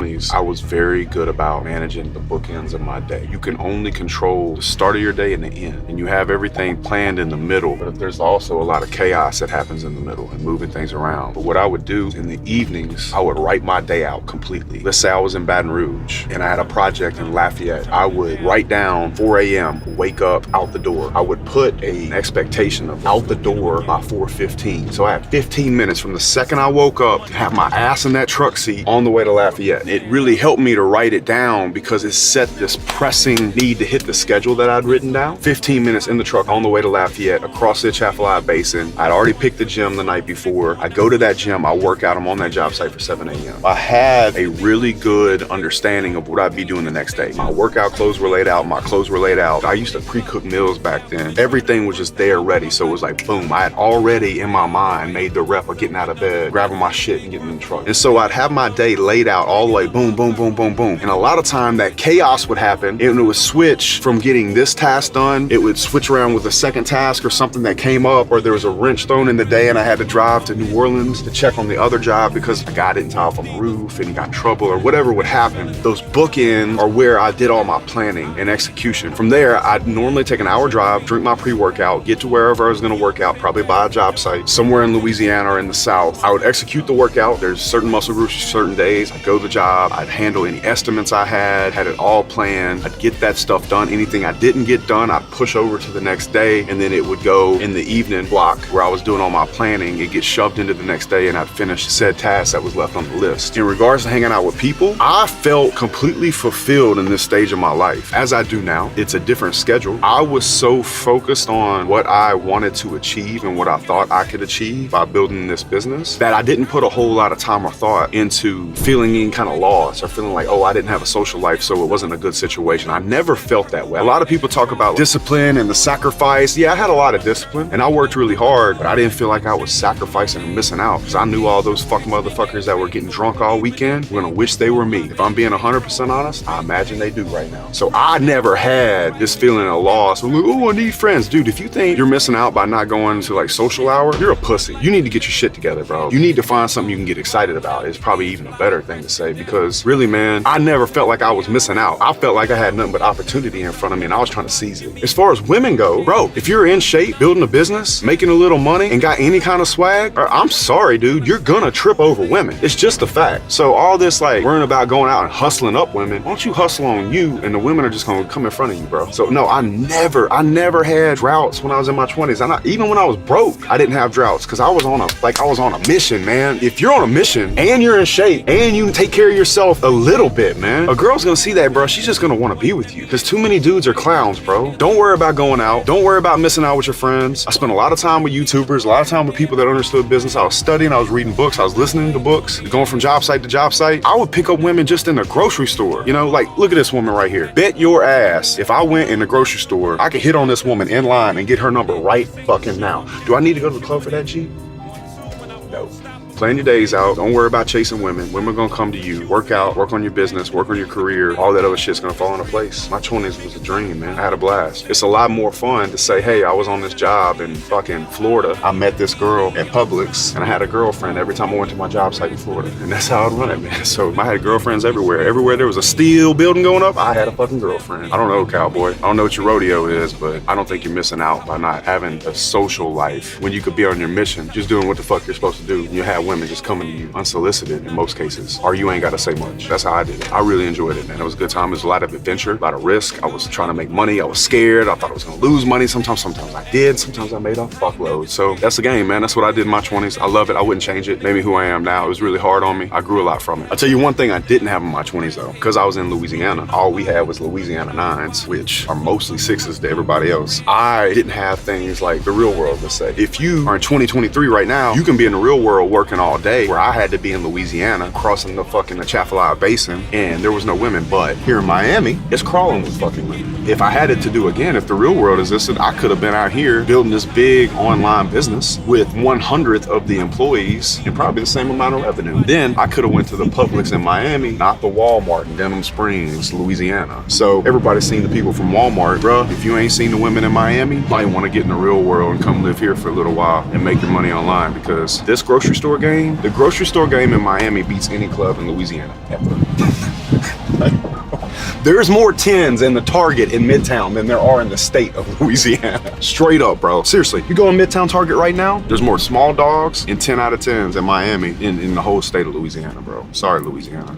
I was very good about managing the bookends of my day. You can only control the start of your day and the end, and you have everything planned in the middle, but there's also a lot of chaos that happens in the middle and moving things around. But what I would do in the evenings, I would write my day out completely. Let's say I was in Baton Rouge and I had a project in Lafayette. I would write down 4 a.m., wake up, out the door. I would put an expectation of out the door by 4:15. So I had 15 minutes from the second I woke up to have my ass in that truck seat on the way to Lafayette. It really helped me to write it down because it set this pressing need to hit the schedule that I'd written down. 15 minutes in the truck on the way to Lafayette, across the Atchafalaya Basin. I'd already picked the gym the night before. I go to that gym, I work out, I'm on that job site for 7 a.m. I had a really good understanding of what I'd be doing the next day. My workout clothes were laid out, my clothes were laid out. I used to pre-cook meals back then. Everything was just there ready, so it was like, boom, I had already in my mind made the rep of getting out of bed, grabbing my shit and getting in the truck. And so I'd have my day laid out all the way, boom, boom, boom, boom, boom. And a lot of time that chaos would happen and it would switch from getting this task done. It would switch around with a second task or something that came up, or there was a wrench thrown in the day and I had to drive to New Orleans to check on the other job because a guy didn't tile from the roof and he got in trouble or whatever would happen. Those bookends are where I did all my planning and execution. From there, I'd normally take an hour drive, drink my pre-workout, get to wherever I was gonna work out, probably by a job site, somewhere in Louisiana or in the South. I would execute the workout. There's certain muscle groups, certain days. I'd go to the job, I'd handle any estimates I had it all planned. I'd get that stuff done. Anything I didn't get done, I'd push over to the next day, and then it would go in the evening block where I was doing all my planning. It gets shoved into the next day and I'd finish said task that was left on the list. In regards to hanging out with people, I felt completely fulfilled in this stage of my life. As I do now, it's a different schedule. I was so focused on what I wanted to achieve and what I thought I could achieve by building this business that I didn't put a whole lot of time or thought into feeling any kind of loss or feeling like, oh, I didn't have a social life, so it wasn't a good situation. I never felt that way. A lot of people talk about discipline and the sacrifice. Yeah, I had a lot of discipline and I worked really hard, but I didn't feel like I was sacrificing and missing out because I knew all those fucking motherfuckers that were getting drunk all weekend were gonna wish they were me. If I'm being 100% honest, I imagine they do right now. So I never had this feeling of loss. I'm like, oh, I need friends. Dude, if you think you're missing out by not going to like social hour, you're a pussy. You need to get your shit together, bro. You need to find something you can get excited about. It's probably even a better thing to say because really, man, I never felt like I was missing out. I felt like I had nothing but opportunity in front of me and I was trying to seize it. As far as women go, bro, if you're in shape, building a business, making a little money and got any kind of swag, I'm sorry, dude, you're gonna trip over women. It's just a fact. So all this like worrying about going out and hustling up women, why don't you hustle on you and the women are just gonna come in front of you, bro. So no, I never had droughts when I was in my 20s. Even when I was broke, I didn't have droughts because I was on a mission, man. If you're on a mission and you're in shape and you take care of yourself a little bit, man, a girl's gonna see that, bro. She's just gonna want to be with you because too many dudes are clowns, bro. Don't worry about going out. Don't worry about missing out with your friends. I spent a lot of time with YouTubers, a lot of time with people that understood business. I was studying, I was reading books, I was listening to books, going from job site to job site. I would pick up women just in the grocery store. You know, like, look at this woman right here. Bet your ass, if I went in the grocery store, I could hit on this woman in line and get her number right fucking now. Do I need to go to the club for that, G? No. Plan your days out. Don't worry about chasing women. Women are gonna come to you. Work out, work on your business, work on your career. All that other shit's gonna fall into place. My 20s was a dream, man. I had a blast. It's a lot more fun to say, hey, I was on this job in fucking Florida. I met this girl at Publix and I had a girlfriend every time I went to my job site in Florida. And that's how I'd run it, man. So I had girlfriends everywhere. Everywhere there was a steel building going up, I had a fucking girlfriend. I don't know, cowboy. I don't know what your rodeo is, but I don't think you're missing out by not having a social life when you could be on your mission, just doing what the fuck you're supposed to do. You have women just coming to you unsolicited in most cases, or you ain't gotta say much. That's how I did it. I really enjoyed it, man. It was a good time. It was a lot of adventure, a lot of risk. I was trying to make money. I was scared. I thought I was gonna lose money. Sometimes I did. Sometimes I made a fuckload. So that's the game, man. That's what I did in my 20s. I love it. I wouldn't change it. Made me who I am now. It was really hard on me. I grew a lot from it. I'll tell you one thing I didn't have in my 20s though, because I was in Louisiana. All we had was Louisiana 9s, which are mostly 6s to everybody else. I didn't have things like the real world, let's say. If you are in 2023 right now, you can be in the real world working all day, where I had to be in Louisiana, crossing the fucking Atchafalaya Basin, and there was no women. But here in Miami, it's crawling with fucking women. If I had it to do again, if the real world existed, I could have been out here building this big online business with 1/100th of the employees and probably the same amount of revenue. Then I could have went to the Publix in Miami, not the Walmart in Denham Springs, Louisiana. So everybody's seen the people from Walmart, bruh. If you ain't seen the women in Miami, you might want to get in the real world and come live here for a little while and make your money online, because this grocery store game, the grocery store game in Miami beats any club in Louisiana ever. There's more 10s in the Target in Midtown than there are in the state of Louisiana. Straight up, bro. Seriously, you go in Midtown Target right now, there's more small dogs and 10 out of 10s in Miami in the whole state of Louisiana, bro. Sorry, Louisiana.